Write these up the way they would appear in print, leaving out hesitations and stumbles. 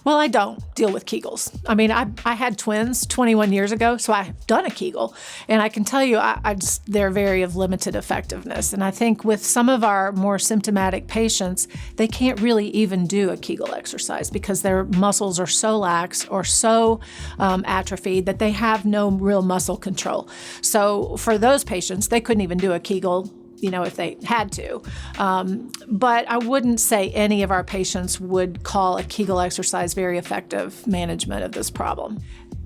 Well, I don't deal with Kegels. I mean, I had twins 21 years ago, so I've done a Kegel. And I can tell you, they're very of limited effectiveness. And I think with some of our more symptomatic patients, they can't really even do a Kegel exercise because their muscles are so lax or so atrophied that they have no real muscle control. So for those patients, they couldn't even do a Kegel, if they had to. But I wouldn't say any of our patients would call a Kegel exercise very effective management of this problem.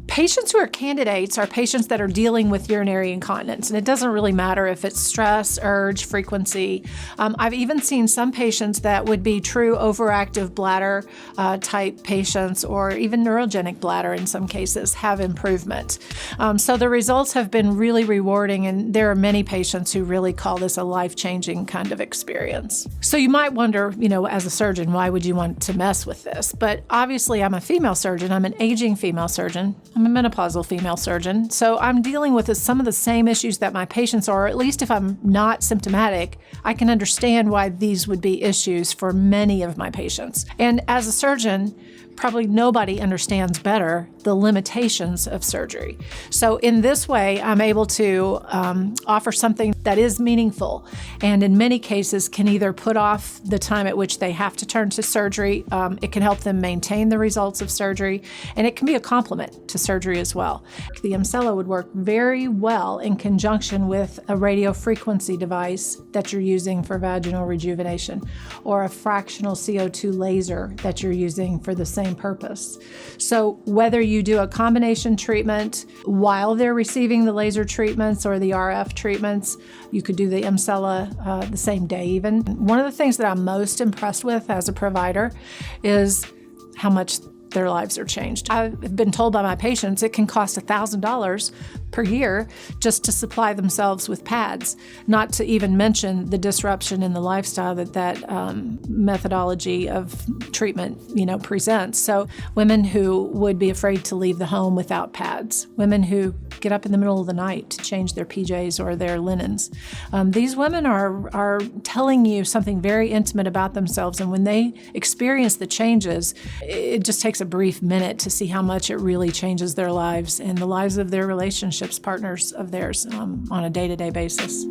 Patients who are candidates are patients that are dealing with urinary incontinence, and it doesn't really matter if it's stress, urge, frequency. I've even seen some patients that would be true overactive bladder type patients, or even neurogenic bladder in some cases, have improvement. So the results have been really rewarding, and there are many patients who really call this a life-changing kind of experience. So you might wonder, as a surgeon, why would you want to mess with this? But obviously I'm a female surgeon. I'm an aging female surgeon. I'm a menopausal female surgeon, so I'm dealing with some of the same issues that my patients are, or at least if I'm not symptomatic, I can understand why these would be issues for many of my patients. And as a surgeon, probably nobody understands better the limitations of surgery. So in this way, I'm able to offer something that is meaningful and in many cases can either put off the time at which they have to turn to surgery, it can help them maintain the results of surgery, and it can be a complement to surgery as well. The Emsella would work very well in conjunction with a radiofrequency device that you're using for vaginal rejuvenation, or a fractional CO2 laser that you're using for the same purpose. So whether you do a combination treatment while they're receiving the laser treatments or the RF treatments, you could do the Emsella the same day even. One of the things that I'm most impressed with as a provider is how much their lives are changed. I've been told by my patients it can cost $1,000 per year just to supply themselves with pads, not to even mention the disruption in the lifestyle that methodology of treatment, presents. So women who would be afraid to leave the home without pads, women who get up in the middle of the night to change their PJs or their linens. These women are telling you something very intimate about themselves, and when they experience the changes, it just takes a brief minute to see how much it really changes their lives and the lives of their relationships, partners of theirs, on a day-to-day basis.